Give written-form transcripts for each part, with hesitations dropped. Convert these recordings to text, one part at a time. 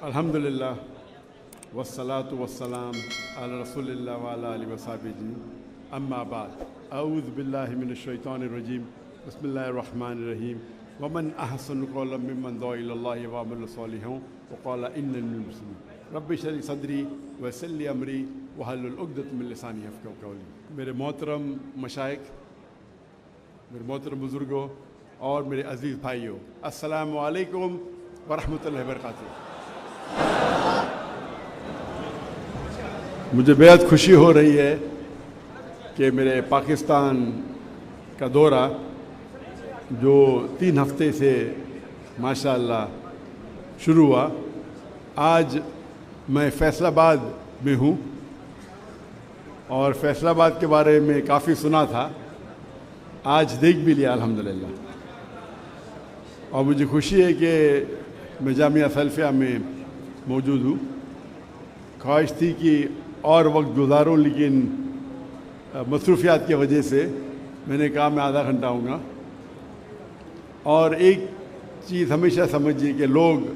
अल्हम्दुलिल्लाह वस्सलातु वस्सलाम अला रसूलिल्लाह व अला आलिहि व सहबिही अम्मा बाद अऊज़ु बिल्लाहि मिनश शैतानिर रजीम बिस्मिल्लाहिर रहमानिर रहीम वमन अहसनु क़ौलन मिम्मन दुआ इलल्लाहि व अमिला सालिहान व क़ाला इन्नी मिनल मुस्लिमीन रब्बि इश्रह ली सदरी व यस्सिर ली अमरी वहलुल उक़दतम मिन लिसानी यफ़क़हू क़ौली। मेरे मोहतरम मशाइख़, मेरे मोहतरम बुज़ुर्गों और मेरे अज़ीज़ भाइयों, अस्सलामु अलैकुम व रहमतुल्लाहि व बरकातुहू। मुझे बेहद खुशी हो रही है कि मेरे पाकिस्तान का दौरा जो 3 हफ्ते से माशाअल्लाह शुरू हुआ, आज मैं फैसलाबाद में हूँ और फैसलाबाद के बारे में काफ़ी सुना था, आज देख भी लिया अल्हम्दुलिल्लाह। और मुझे खुशी है कि मैं जामिया सल्फिया में मौजूद हूँ। ख्वाहिश थी कि और वक्त गुजारूँ, लेकिन मसरूफियात की वजह से मैंने कहा मैं आधा घंटा आऊँगा। और एक चीज़ हमेशा समझिए कि लोग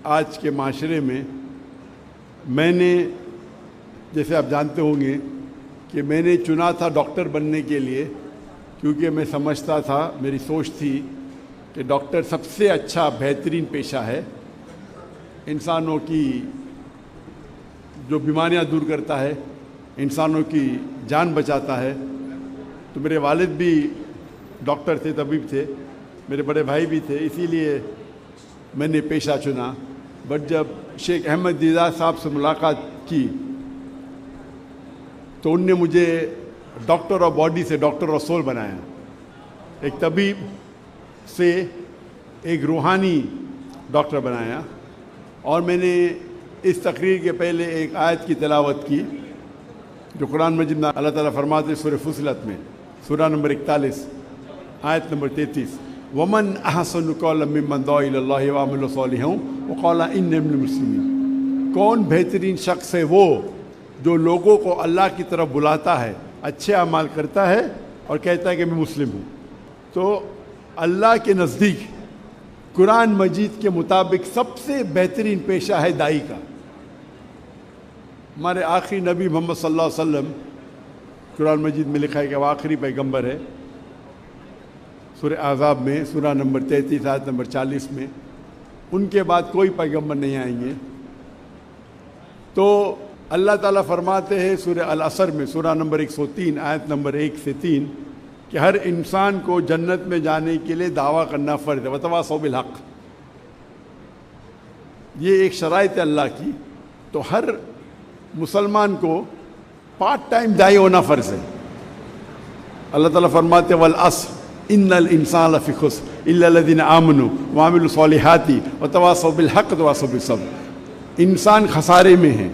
आज के माशरे में, मैंने जैसे आप जानते होंगे कि मैंने चुना था डॉक्टर बनने के लिए, क्योंकि मैं समझता था, मेरी सोच थी कि डॉक्टर सबसे अच्छा बेहतरीन पेशा है, इंसानों की जो बीमारियां दूर करता है, इंसानों की जान बचाता है। तो मेरे वालिद भी डॉक्टर थे, तबीब थे, मेरे बड़े भाई भी थे, इसीलिए मैंने पेशा चुना। बट जब शेख अहमद दीदार साहब से मुलाकात की तो उनने मुझे डॉक्टर ऑफ बॉडी से डॉक्टर ऑफ सोल बनाया। एक तबीब से एक रूहानी डॉक्टर बनाया। और मैंने इस तकरीर के पहले एक आयत की तिलावत की जो कुरान मजीद में अल्लाह ताला फरमाते हैं सूरह फुसिलत में, सूरह नंबर 41 आयत नंबर 33, वमन अहसनु क़ौलन मिम्मन दुआ इलल्लाहि व अमिला सालिहान व क़ाला इन्नी मिनल मुस्लिमीन। कौन बेहतरीन शख्स है वो जो लोगों को अल्लाह की तरफ बुलाता है, अच्छे अमाल करता है और कहता है कि मैं मुस्लिम हूँ। तो अल्लाह के नज़दीक कुरान मजीद के मुताबिक सबसे बेहतरीन पेशा है दाई का। हमारे आखिरी नबी मोहम्मद सल्लल्लाहु अलैहि वसल्लम, कुरान मजीद में लिखा है कि वो आखिरी पैगंबर है। सूरह आज़ाब में सूरह नंबर 33 आयत नंबर 40 में, उनके बाद कोई पैगंबर नहीं आएंगे। तो अल्लाह ताला फरमाते हैं सूरह अल असर में सूरह नंबर 103 आयत नंबर 1 से 3 कि हर इंसान को जन्नत में जाने के लिए दावा करना फ़र्ज़ है, वतवासौ बिल हक़। ये एक शराइत है अल्लाह की। तो हर मुसलमान को पार्ट टाइम दाई होना फ़र्ज़ है। अल्लाह ताला फरमाते वल अस्र इन्नल इंसान लफ़ी खुस्र इल्ला लज़ीना आमनू व अमिलू सालिहाती व तवासौ बिल हक़ व तवासौ बिस सब्र। इंसान खसारे में है,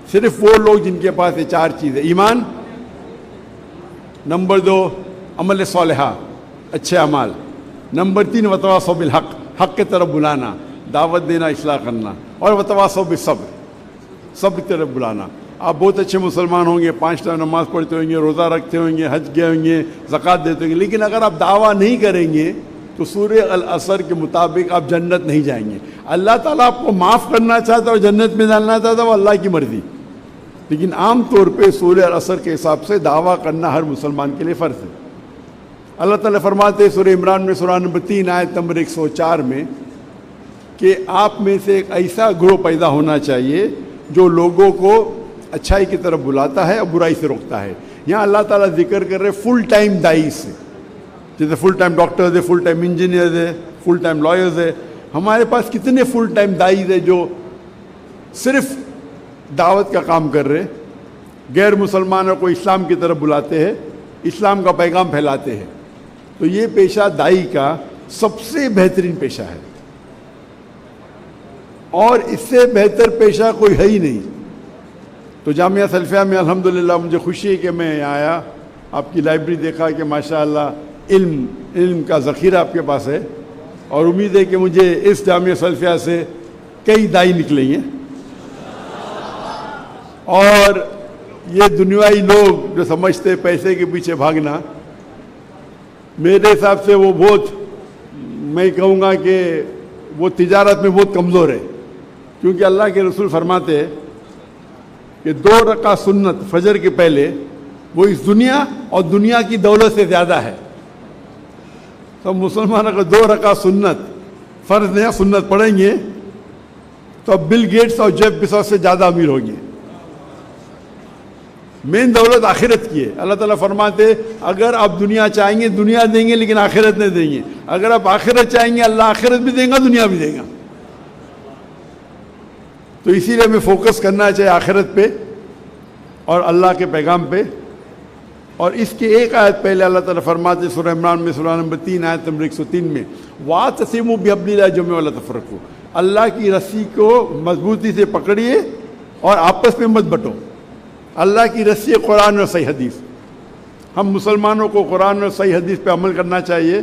सिर्फ वो लोग जिनके पास ये 4 चीज़ें, ईमान, नंबर 2 अमल सालिहा, अच्छे अमाल, नंबर 3 वतवासौ बिल हक़, हक़ की तरफ बुलाना, दावत देना, इस्लाह करना, और वतवासौ बिस सब्र, सब्र की तरफ बुलाना। आप बहुत अच्छे मुसलमान होंगे, 5 टाइम नमाज़ पढ़ते होंगे, रोज़ा रखते होंगे, हज गए होंगे, ज़कात देते होंगे, लेकिन अगर आप दावा नहीं करेंगे तो सूरह अल असर के मुताबिक आप जन्नत नहीं जाएंगे। अल्लाह ताला आपको माफ़ करना चाहता है और जन्नत में डालना चाहता है, वो अल्लाह की मर्ज़ी। लेकिन आम तौर पे सूरह अल असर के हिसाब से दावा करना हर मुसलमान के लिए फ़र्ज़ है। अल्लाह ताला फरमाते हैं सूरह इमरान में सूरह नंबर 3 आयत नंबर 104 में कि आप में से एक ऐसा ग्रोह पैदा होना चाहिए जो लोगों को अच्छाई की तरफ बुलाता है और बुराई से रोकता है। यहाँ अल्लाह ताला जिक्र कर रहे फुल टाइम दाई से, जैसे फुल टाइम डॉक्टर्स है, फुल टाइम इंजीनियर्स है, फुल टाइम लॉयर्स है। हमारे पास कितने फुल टाइम दाई है जो सिर्फ दावत का काम कर रहे, गैर मुसलमानों को इस्लाम की तरफ बुलाते हैं, इस्लाम का पैगाम फैलाते हैं। तो ये पेशा दाई का सबसे बेहतरीन पेशा है और इससे बेहतर पेशा कोई है ही नहीं। तो जामिया सल्फिया में अल्हम्दुलिल्लाह मुझे खुशी है कि मैं यहाँ आया, आपकी लाइब्रेरी देखा कि माशाअल्लाह इल्म का ज़ख़ीरा आपके पास है, और उम्मीद है कि मुझे इस जामिया सल्फिया से कई दाई निकलेंगे। और ये दुनियाई लोग जो समझते पैसे के पीछे भागना, मेरे हिसाब से वो बहुत, मैं कहूँगा कि वो तिजारत में बहुत कमज़ोर है। کیونکہ اللہ کے رسول فرماتے ہیں کہ 2 رکعت سنت فجر کے پہلے وہ اس دنیا اور دنیا کی دولت سے زیادہ ہے. تو مسلمان اگر 2 رکعت سنت فرض نہیں سنت پڑھیں گے تو اب بل گیٹس اور جیف بیزوس سے زیادہ امیر ہوں گے. مین دولت آخرت کی ہے. اللہ تعالیٰ فرماتے اگر آپ دنیا چاہیں گے دنیا دیں گے لیکن آخرت نہیں دیں گے. اگر آپ آخرت چاہیں گے اللہ آخرت بھی دیں گا دنیا بھی دے گا. تو اسی لیے ہمیں فوکس کرنا چاہیے آخرت پہ اور اللہ کے پیغام پہ. اور اس کے ایک آیت پہلے اللہ تعالیٰ فرماتے سورہ عمران میں سورہ نمبر 3 آیت نمبر 103 میں وَاعْتَصِمُوا بِحَبْلِ اللَّهِ جَمِيعًا وَلَا تَفَرَّقُوا. اللہ کی رسی کو مضبوطی سے پکڑیے اور آپس میں مت بٹو. اللہ کی رسی قرآن اور صحیح حدیث. ہم مسلمانوں کو قرآن اور صحیح حدیث پہ عمل کرنا چاہیے,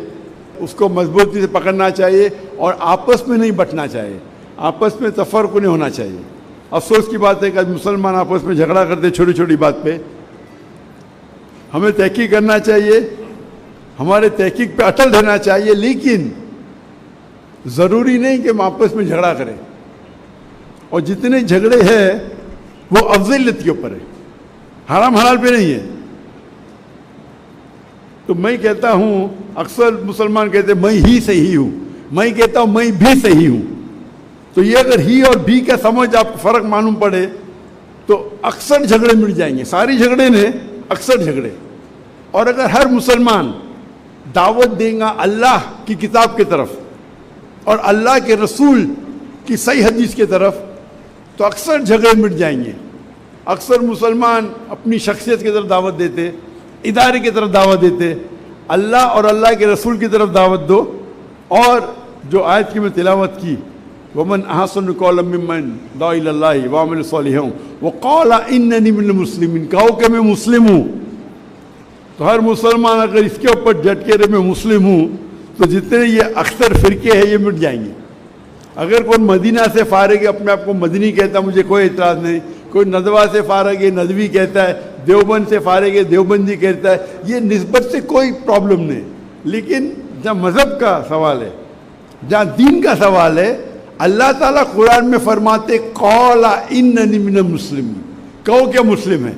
اس کو مضبوطی سے پکڑنا چاہیے اور آپس میں نہیں بٹنا چاہیے, آپس میں تفرق نہیں ہونا چاہیے. افسوس کی بات ہے کہ مسلمان آپس میں جھگڑا کرتے چھوٹی چھوٹی بات پہ. ہمیں تحقیق کرنا چاہیے, ہمارے تحقیق پہ اٹل رہنا چاہیے, لیکن ضروری نہیں کہ ہم آپس میں جھگڑا کریں. اور جتنے جھگڑے ہیں وہ افضلیت کے اوپر ہے, حرام حلال پہ نہیں ہے. تو میں کہتا ہوں, اکثر مسلمان کہتے ہیں میں ہی صحیح ہوں, میں کہتا ہوں میں بھی صحیح ہوں. تو یہ اگر ہی اور بھی کا سمجھ آپ کو فرق معلوم پڑے تو اکثر جھگڑے مٹ جائیں گے. ساری جھگڑے نے اکثر جھگڑے. اور اگر ہر مسلمان دعوت دیں گا اللہ کی کتاب کی طرف اور اللہ کے رسول کی صحیح حدیث کی طرف تو اکثر جھگڑے مٹ جائیں گے. اکثر مسلمان اپنی شخصیت کی طرف دعوت دیتے, ادارے کی طرف دعوت دیتے. اللہ اور اللہ کے رسول کی طرف دعوت دو. اور جو آیت کی میں تلاوت کی وَمَنْ أَحْسَنُ قَوْلًا مِّمَّنْ دَعَا إِلَى اللَّهِ وَعَمِلَ صَالِحًا وَقَالَ إِنَّنِي مِنَ الْمُسْلِمِينَ, کہو کہ میں مسلم ہوں. تو ہر مسلمان اگر اس کے اوپر ڈٹ کے رہے میں مسلم ہوں تو جتنے یہ اکثر فرقے ہیں یہ مٹ جائیں گے. اگر کوئی مدینہ سے فارغ ہے اپنے آپ کو مدنی کہتا ہے مجھے کوئی اعتراض نہیں, کوئی ندوہ سے فارغ ہے ندوی کہتا ہے, دیوبند سے فارغ ہے دیوبندی کہتا ہے, یہ نسبت سے کوئی پرابلم نہیں. لیکن جہاں مذہب کا سوال ہے, جہاں دین کا سوال ہے, اللہ تعالیٰ قرآن میں فرماتے قَالَ إِنَّنِي مِنَ الْمُسْلِمِينَ, کہو کہ مسلم ہے.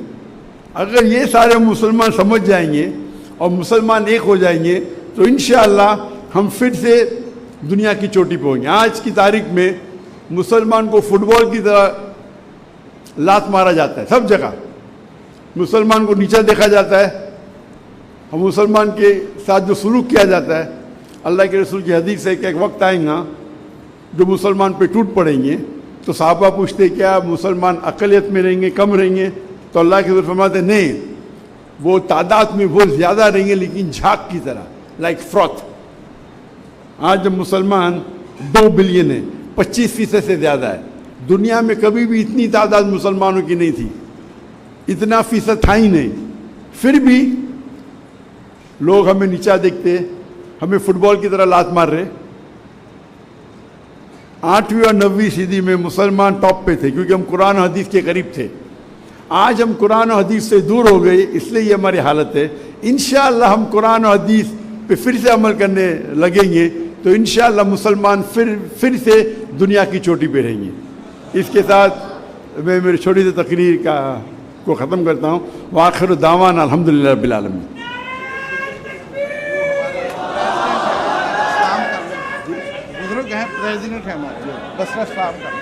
اگر یہ سارے مسلمان سمجھ جائیں گے اور مسلمان ایک ہو جائیں گے تو انشاءاللہ ہم پھر سے دنیا کی چوٹی پہ ہوں گے. آج کی تاریخ میں مسلمان کو فٹ بال کی طرح لات مارا جاتا ہے سب جگہ, مسلمان کو نیچا دیکھا جاتا ہے, اور مسلمان کے ساتھ جو سلوک کیا جاتا ہے. اللہ کے رسول کی حدیث ہے کہ ایک وقت آئیں گا جو مسلمان پہ ٹوٹ پڑیں گے تو صحابہ پوچھتے کیا مسلمان اقلیت میں رہیں گے کم رہیں گے؟ تو اللہ کے رسول فرماتے نہیں, وہ تعداد میں وہ زیادہ رہیں گے لیکن جھاگ کی طرح, لائک فروتھ. آج جب مسلمان 2 بلین ہے, 25% سے زیادہ ہے. دنیا میں کبھی بھی اتنی تعداد مسلمانوں کی نہیں تھی, اتنا فیصد تھا ہی نہیں. پھر بھی لوگ ہمیں نیچا دیکھتے, ہمیں فٹ بال کی طرح لات مار رہے. 8ویں اور 9ویں صدی میں مسلمان ٹاپ پہ تھے کیونکہ ہم قرآن و حدیث کے قریب تھے. آج ہم قرآن و حدیث سے دور ہو گئے, اس لیے یہ ہماری حالت ہے. انشاءاللہ ہم قرآن و حدیث پہ پھر سے عمل کرنے لگیں گے تو انشاءاللہ مسلمان پھر سے دنیا کی چوٹی پہ رہیں گے. اس کے ساتھ میں میری چھوٹی سی تقریر کو ختم کرتا ہوں. وآخر دعوانا الحمدللہ رب العالمین. بزرگ ہیں, پریزیڈنٹ ہیں ہمارے بصرہ صاحب کا.